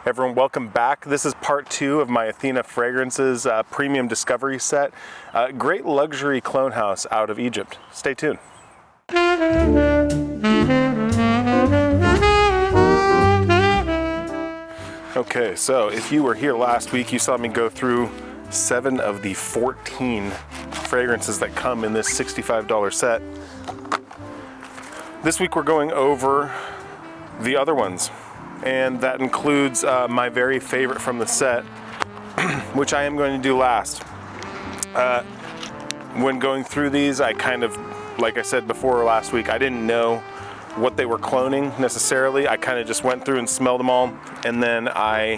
Everyone, welcome back. This is part 2 of my Athena Fragrances premium discovery set. Great luxury clone house out of Egypt. Stay tuned. Okay, so if you were here last week, you saw me go through 7 of the 14 fragrances that come in this $65 set. This week we're going over the other ones, and that includes my very favorite from the set, which I am going to do last. When going through these, I kind of, like I said before last week, I didn't know what they were cloning necessarily. I kind of just went through and smelled them all, and then I,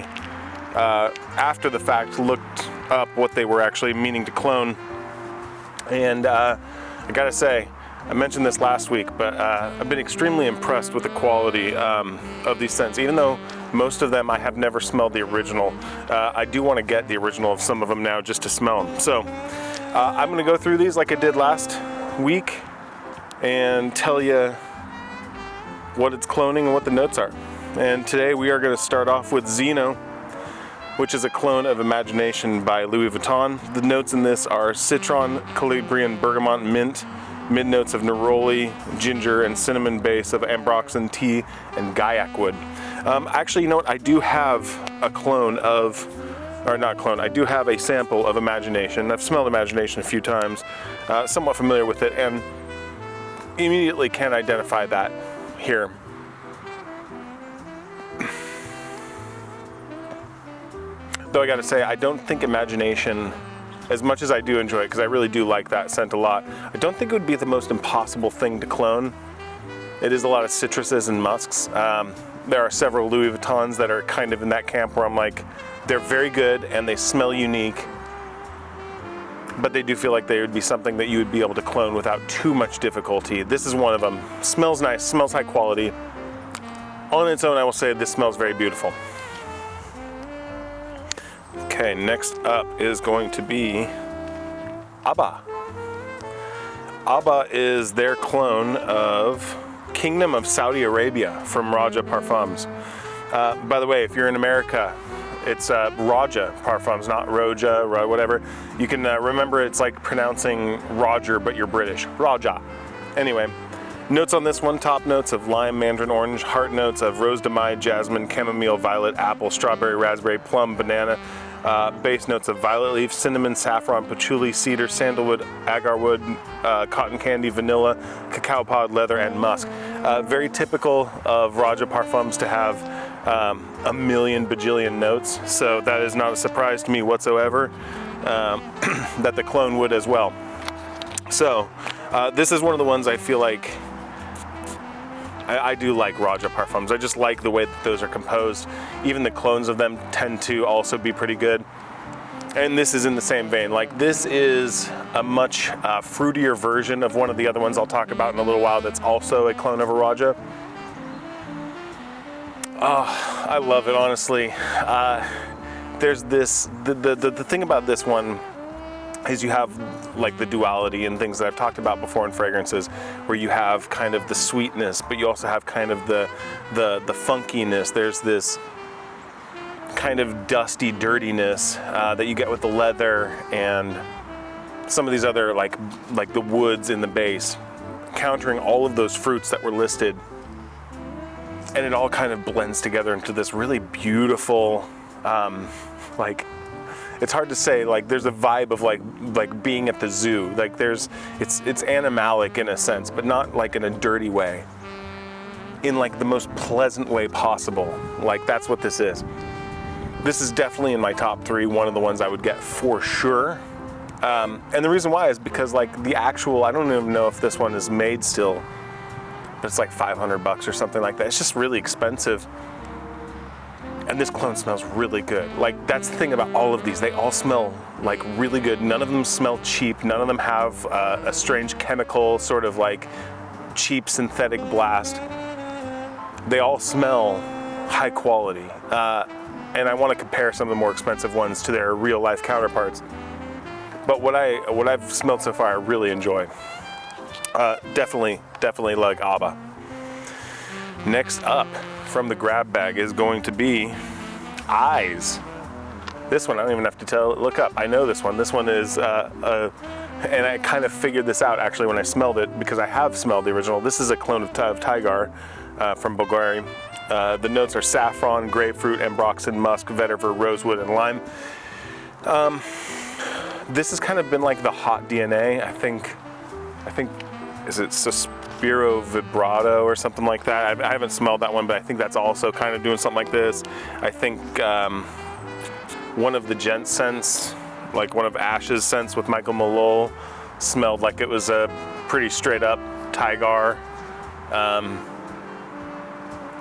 after the fact, looked up what they were actually meaning to clone. And I gotta say, I mentioned this last week, but I've been extremely impressed with the quality of these scents. Even though most of them I have never smelled the original, I do want to get the original of some of them now just to smell them. So I'm going to go through these like I did last week and tell you what it's cloning and what the notes are. And today we are going to start off with Zeno, which is a clone of Imagination by Louis Vuitton. The notes in this are citron, Calabrian bergamot, mint, mid notes of neroli, ginger, and cinnamon base of ambroxan tea and gaiac wood. Actually, you know what? I do have a clone of, or not clone, I do have a sample of Imagination. I've smelled Imagination a few times, somewhat familiar with it, and immediately can identify that here. Though I gotta say, I don't think Imagination, as much as I do enjoy it, because I really do like that scent a lot, I don't think it would be the most impossible thing to clone. It is a lot of citruses and musks. There are several Louis Vuittons that are kind of in that camp where I'm like, they're very good and they smell unique, but they do feel like they would be something that you would be able to clone without too much difficulty. This is one of them. Smells nice, smells high quality. On its own, I will say this smells very beautiful. Okay, next up is going to be Abba. Abba is their clone of Kingdom of Saudi Arabia from Raja Parfums. By the way, if you're in America, it's Raja Parfums, not Roja, whatever. You can remember it's like pronouncing Roger, but you're British. Raja. Anyway, notes on this one: top notes of lime, mandarin orange, heart notes of rose de mai, jasmine, chamomile, violet, apple, strawberry, raspberry, plum, banana. Base notes of violet leaf, cinnamon, saffron, patchouli, cedar, sandalwood, agarwood, cotton candy, vanilla, cacao pod, leather, and musk. Very typical of Raja Parfums to have a million bajillion notes, so that is not a surprise to me whatsoever that the clone would as well. So this is one of the ones I feel like I do like Raja Parfums. I just like the way that those are composed. Even the clones of them tend to also be pretty good. And this is in the same vein. Like, this is a much fruitier version of one of the other ones I'll talk about in a little while that's also a clone of a Raja. Oh, I love it, honestly. There's this, the thing about this one is you have like the duality and things that I've talked about before in fragrances, where you have kind of the sweetness, but you also have kind of the funkiness. There's this kind of dusty dirtiness that you get with the leather and some of these other like the woods in the base, countering all of those fruits that were listed, and it all kind of blends together into this really beautiful like, it's hard to say, like there's a vibe of like being at the zoo. Like it's animalic in a sense, but not like in a dirty way. In like the most pleasant way possible. Like, that's what this is. This is definitely in my top 3, one of the ones I would get for sure. And the reason why is because like the actual, I don't even know if this one is made still, but it's like $500 or something like that. It's just really expensive. And this clone smells really good. Like, that's the thing about all of these. They all smell like really good. None of them smell cheap. None of them have a strange chemical, sort of like cheap synthetic blast. They all smell high quality. And I want to compare some of the more expensive ones to their real life counterparts. But what I've smelled so far, I really enjoy. Definitely like Abba. Next up from the grab bag is going to be Eyes. This one, I don't even have to look up. I know this one. This one is, and I kind of figured this out actually when I smelled it, because I have smelled the original. This is a clone of Tigar from Bulgari. The notes are saffron, grapefruit, ambroxan, musk, vetiver, rosewood, and lime. This has kind of been like the hot DNA. I think, is it Suspiro Vibrato or something like that? I haven't smelled that one, but I think that's also kind of doing something like this. I think one of the gent scents, like one of Ash's scents with Michael Malol, smelled like it was a pretty straight up Tigar.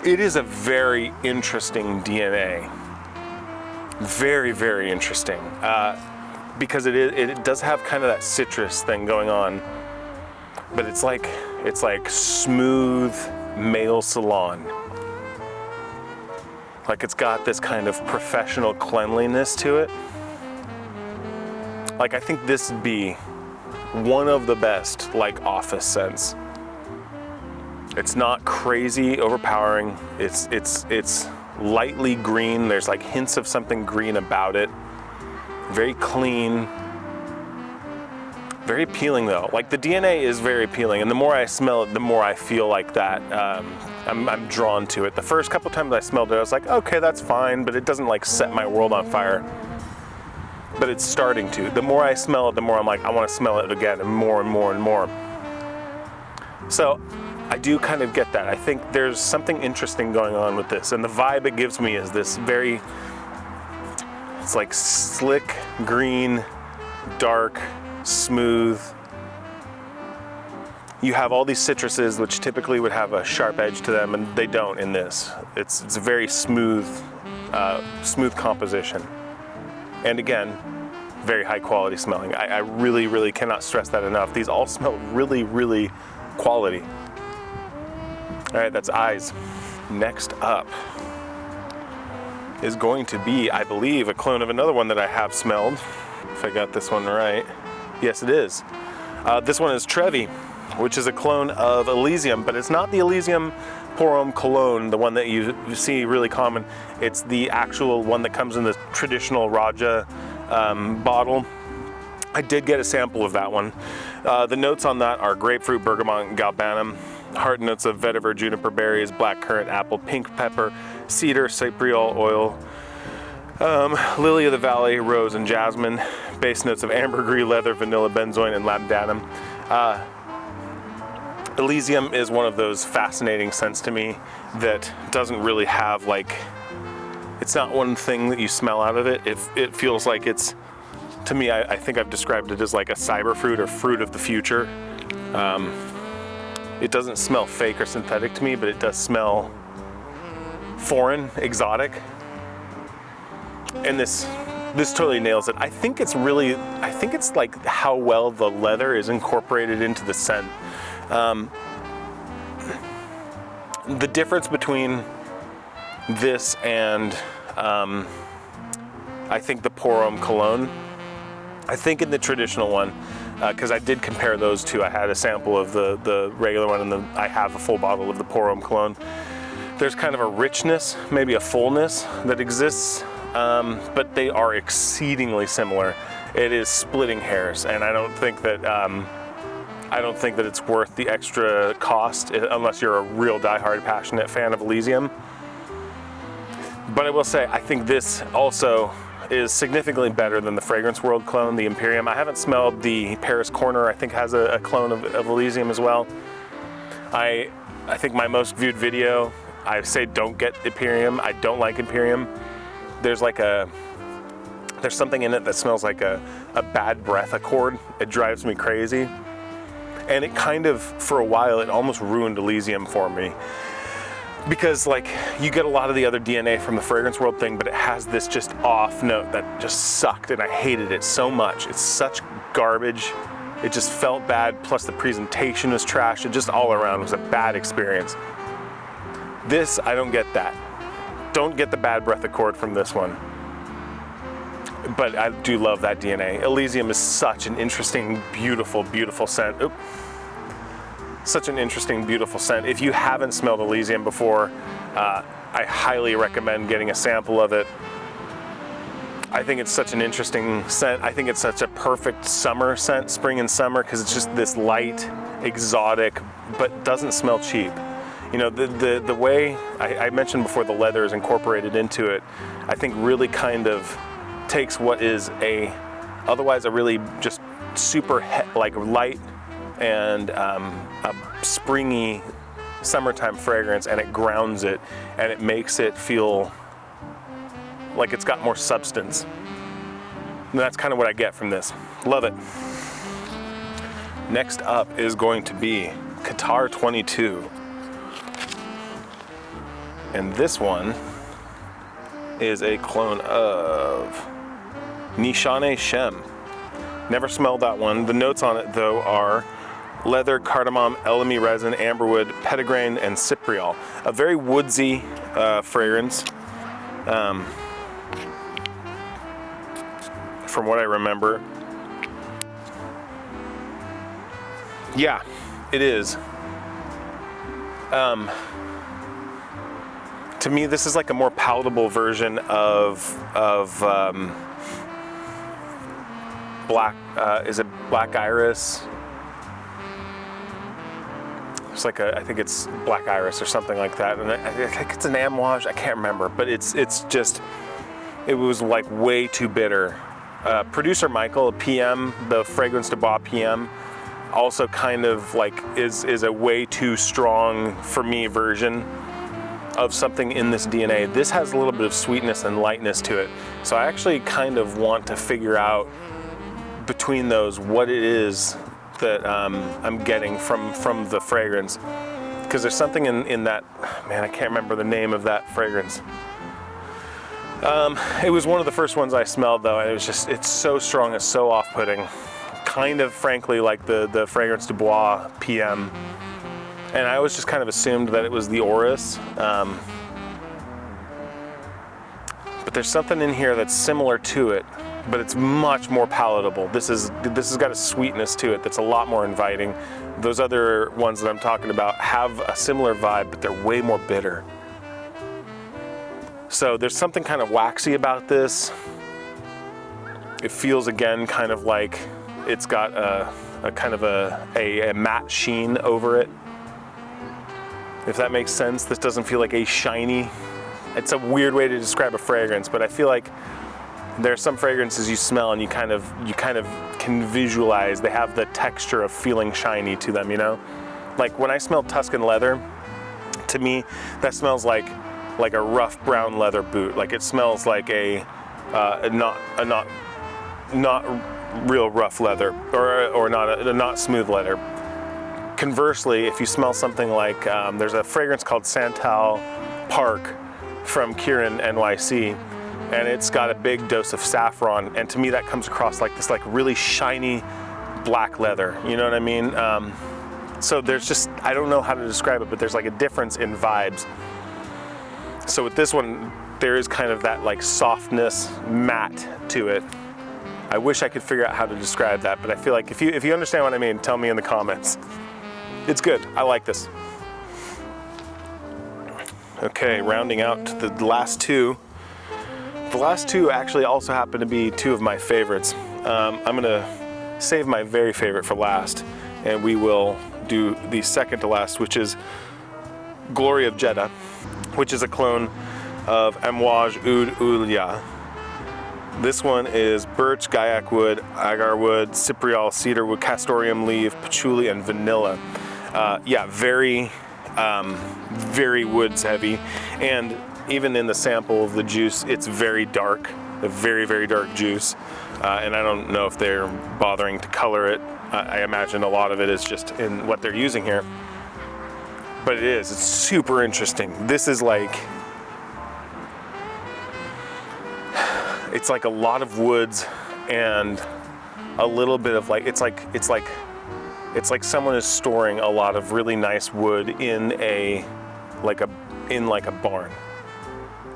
It is a very interesting DNA. Very, very interesting. Because it does have kind of that citrus thing going on, but it's like smooth male salon. Like it's got this kind of professional cleanliness to it. Like I think this would be one of the best like office scents. It's not crazy overpowering. It's lightly green. There's like hints of something green about it. Very clean. Very appealing though. Like the DNA is very appealing, and the more I smell it, the more I feel like that. I'm drawn to it. The first couple times I smelled it, I was like, okay, that's fine, but it doesn't like set my world on fire. But it's starting to. The more I smell it, the more I'm like, I want to smell it again, and more and more and more. So I do kind of get that. I think there's something interesting going on with this, and the vibe it gives me is this very, it's like slick, green, dark, smooth. You have all these citruses which typically would have a sharp edge to them, and they don't in this. It's a very smooth, smooth composition. And again, very high quality smelling. I really, really cannot stress that enough. These all smell really, really quality. All right, that's Eyes. Next up is going to be, I believe, a clone of another one that I have smelled. If I got this one right. Yes, it is. This one is Trevi, which is a clone of Elysium, but it's not the Elysium Pour Homme Cologne, the one that you see really common. It's the actual one that comes in the traditional Raja bottle. I did get a sample of that one. The notes on that are grapefruit, bergamot, and galbanum. Heart notes of vetiver, juniper berries, blackcurrant, apple, pink pepper, cedar, cypriol oil, lily of the valley, rose, and jasmine. Base notes of ambergris, leather, vanilla, benzoin, and labdanum. Elysium is one of those fascinating scents to me that doesn't really have like, it's not one thing that you smell out of it. It feels like it's, to me, I think I've described it as like a cyber fruit or fruit of the future. It doesn't smell fake or synthetic to me, but it does smell foreign, exotic. And this totally nails it. I think it's like how well the leather is incorporated into the scent. The difference between this and I think the Pour Homme Cologne, I think in the traditional one, because I did compare those two. I had a sample of the regular one, and then I have a full bottle of the Pour Homme Cologne. There's kind of a richness, maybe a fullness that exists, but they are exceedingly similar. It is splitting hairs, and I don't think that it's worth the extra cost unless you're a real diehard passionate fan of Elysium. But I will say, I think this also is significantly better than the Fragrance World clone, the Imperium. I haven't smelled the Paris Corner, I think has a clone of Elysium as well. I think my most viewed video, I say don't get Imperium. I don't like Imperium. There's something in it that smells like a bad breath accord. It drives me crazy. And it kind of, for a while, it almost ruined Elysium for me. Because like, you get a lot of the other DNA from the Fragrance World thing, but it has this just off note that just sucked, and I hated it so much. It's such garbage. It just felt bad, plus the presentation was trash. It just all around was a bad experience. This, I don't get that. Don't get the bad breath accord from this one. But I do love that DNA. Elysium is such an interesting, beautiful, beautiful scent. Oop. Such an interesting, beautiful scent. If you haven't smelled Elysium before, I highly recommend getting a sample of it. I think it's such an interesting scent. I think it's such a perfect summer scent, spring and summer, because it's just this light, exotic, but doesn't smell cheap. You know, the way I mentioned before, the leather is incorporated into it, I think really kind of takes what is otherwise a really just super like light and a springy summertime fragrance, and it grounds it, and it makes it feel like it's got more substance. And that's kind of what I get from this. Love it. Next up is going to be Qatar 22. And this one is a clone of Nishane Shem. Never smelled that one. The notes on it though are leather, cardamom, elemi resin, amberwood, petitgrain, and cypriol. A very woodsy fragrance. From what I remember. Yeah, it is. To me, this is like a more palatable version of black. Is it Black Iris? It's like I think it's Black Iris or something like that, and I think it's an Amouage. I can't remember, but it's just, it was like way too bitter. Producer Michael, PM, the Fragrance de Bois PM, also kind of like is a way too strong for me version of something in this DNA. This has a little bit of sweetness and lightness to it. So I actually kind of want to figure out between those what it is that I'm getting from the fragrance. Because there's something in that, man, I can't remember the name of that fragrance. It was one of the first ones I smelled though, and it was just, it's so strong, it's so off-putting. Kind of frankly like the Fragrance de Bois PM. And I always just kind of assumed that it was the Orris. But there's something in here that's similar to it, but it's much more palatable. This has got a sweetness to it that's a lot more inviting. Those other ones that I'm talking about have a similar vibe, but they're way more bitter. So there's something kind of waxy about this. It feels again kind of like it's got a kind of a matte sheen over it. If that makes sense. This doesn't feel like a shiny. It's a weird way to describe a fragrance, but I feel like there are some fragrances you smell and you kind of can visualize. They have the texture of feeling shiny to them, you know? Like when I smell Tuscan leather, to me, that smells like a rough brown leather boot. Like it smells like a not real rough leather, or not smooth leather. Conversely, if you smell something like, there's a fragrance called Santal Park from Kieran NYC, and it's got a big dose of saffron, and to me that comes across like this like really shiny black leather, you know what I mean? So there's just, I don't know how to describe it, but there's like a difference in vibes. So with this one, there is kind of that like softness, matte to it. I wish I could figure out how to describe that, but I feel like if you understand what I mean, tell me in the comments. It's good, I like this. Okay, rounding out to the last two. The last two actually also happen to be two of my favorites. I'm gonna save my very favorite for last, and we will do the second to last, which is Glory of Jeddah, which is a clone of Amouage Oud Oulia. This one is birch, gaiac wood, agar wood, cypriol, cedar wood, castoreum leaf, patchouli, and vanilla. Yeah, very woods heavy, and even in the sample of the juice, it's very dark, a very, very dark juice, and I don't know if they're bothering to color it. I imagine a lot of it is just in what they're using here, but it's super interesting. This is like, it's like a lot of woods and a little bit of like, it's like someone is storing a lot of really nice wood in a barn,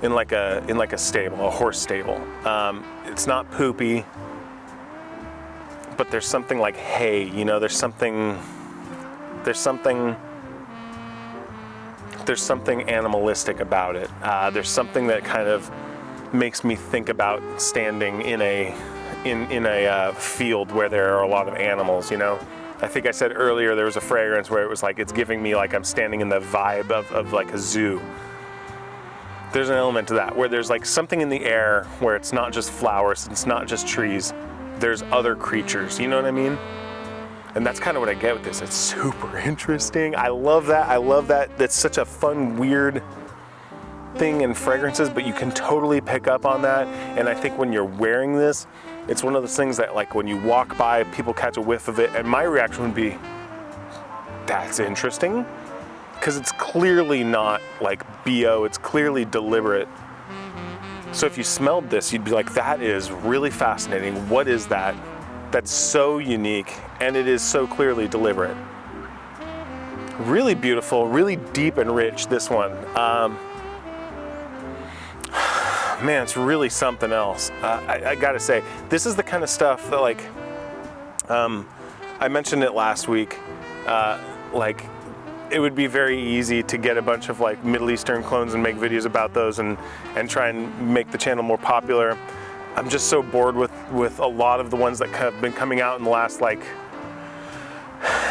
in like a stable, a horse stable. It's not poopy, but there's something like hay, you know, there's something animalistic about it. There's something that kind of makes me think about standing in a field where there are a lot of animals, you know? I think I said earlier there was a fragrance where it was like, it's giving me like I'm standing in the vibe of like a zoo. There's an element to that, where there's like something in the air where it's not just flowers, it's not just trees, there's other creatures, you know what I mean? And that's kind of what I get with this. It's super interesting. I love that. I love that. That's such a fun, weird thing in fragrances, but you can totally pick up on that. And I think when you're wearing this, it's one of those things that like when you walk by, people catch a whiff of it, and my reaction would be, that's interesting. Because it's clearly not like BO, it's clearly deliberate. So if you smelled this, you'd be like, that is really fascinating. What is that? That's so unique, and it is so clearly deliberate. Really beautiful, really deep and rich, this one. Man, it's really something else. I gotta say, this is the kind of stuff that like, I mentioned it last week, like, it would be very easy to get a bunch of like Middle Eastern clones and make videos about those and try and make the channel more popular. I'm just so bored with a lot of the ones that have been coming out in the last like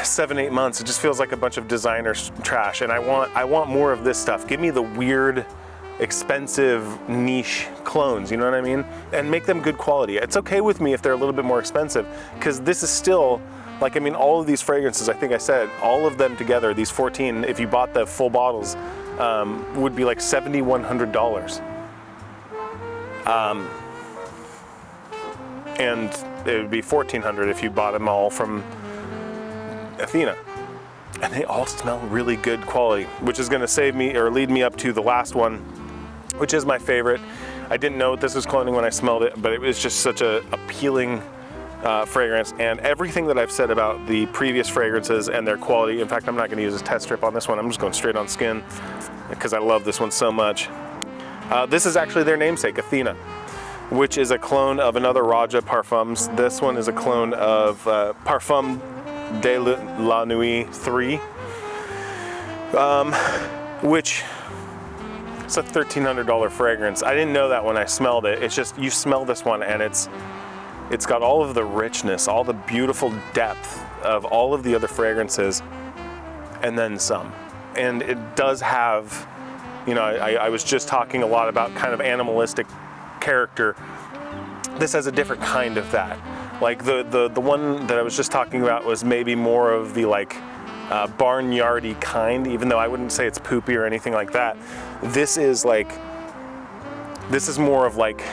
7-8 months. It just feels like a bunch of designer trash, and I want more of this stuff. Give me the weird, expensive, niche clones, you know what I mean? And make them good quality. It's okay with me if they're a little bit more expensive, because this is still, like, I mean, all of these fragrances, I think I said, all of them together, these 14, if you bought the full bottles, would be like $7,100. And it would be $1,400 if you bought them all from Athena. And they all smell really good quality, which is gonna save me or lead me up to the last one, which is my favorite. I didn't know this was cloning when I smelled it, but it was just such a appealing fragrance. And everything that I've said about the previous fragrances and their quality, in fact, I'm not gonna use a test strip on this one. I'm just going straight on skin because I love this one so much. This is actually their namesake, Athena, which is a clone of another Raja Parfums. This one is a clone of Parfum de la Nuit 3, which it's a $1,300 fragrance. I didn't know that when I smelled it. It's just, you smell this one and it's got all of the richness, all the beautiful depth of all of the other fragrances, and then some. And it does have, you know, I was just talking a lot about kind of animalistic character. This has a different kind of that. Like the one that I was just talking about was maybe more of the like barnyardy kind, even though I wouldn't say it's poopy or anything like that. This is more of like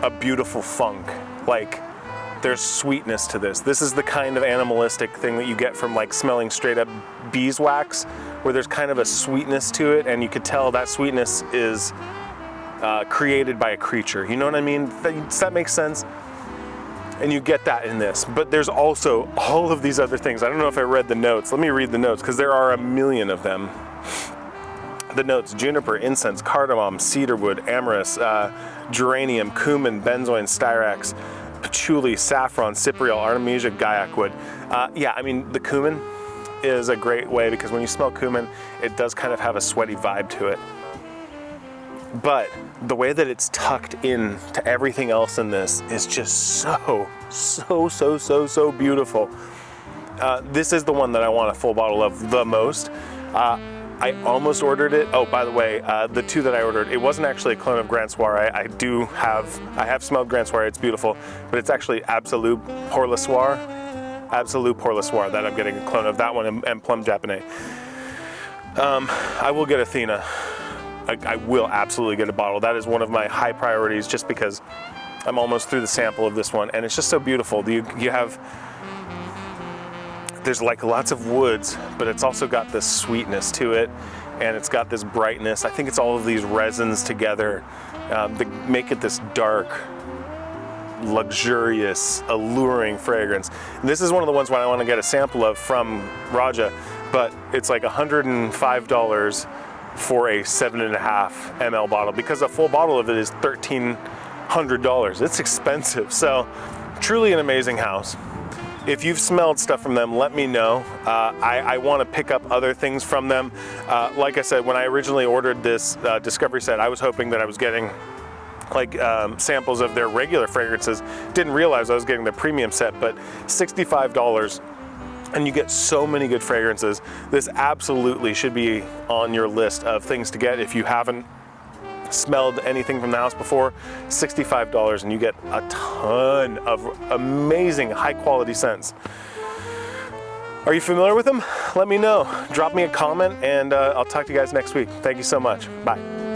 a beautiful funk. Like, there's sweetness to this. This is the kind of animalistic thing that you get from like smelling straight up beeswax, where there's kind of a sweetness to it, and you could tell that sweetness is created by a creature. You know what I mean? Does that make sense? And you get that in this. But there's also all of these other things. I don't know if I read the notes. Let me read the notes, because there are a million of them. The notes: juniper, incense, cardamom, cedarwood, amyris, geranium, cumin, benzoin, styrax, patchouli, saffron, cypriol, artemisia, gaiac wood. Yeah, I mean, the cumin is a great way, because when you smell cumin, it does kind of have a sweaty vibe to it. But the way that it's tucked in to everything else in this is just so beautiful. This is the one that I want a full bottle of the most. I almost ordered it. Oh, by the way, the two that I ordered, it wasn't actually a clone of Grand Soiree. I have smelled Grand Soiree, it's beautiful, but it's actually Absolute Pour Le Soir that I'm getting a clone of, that one, and Plum Japonais. I will get Athena. I will absolutely get a bottle. That is one of my high priorities, just because I'm almost through the sample of this one, and it's just so beautiful. There's like lots of woods, but it's also got this sweetness to it, and it's got this brightness. I think it's all of these resins together that make it this dark, luxurious, alluring fragrance. And this is one of the ones where I want to get a sample of from Raja, but it's like $105 for a 7.5 ml bottle, because a full bottle of it is $1,300. It's expensive. So truly an amazing house. If you've smelled stuff from them, let me know. I want to pick up other things from them. Like I said, when I originally ordered this discovery set, I was hoping that I was getting like samples of their regular fragrances. Didn't realize I was getting the premium set, but $65, and you get so many good fragrances. This absolutely should be on your list of things to get if you haven't smelled anything from the house before. $65 and you get a ton of amazing high quality scents. Are you familiar with them? Let me know. Drop me a comment, and I'll talk to you guys next week. Thank you so much. Bye.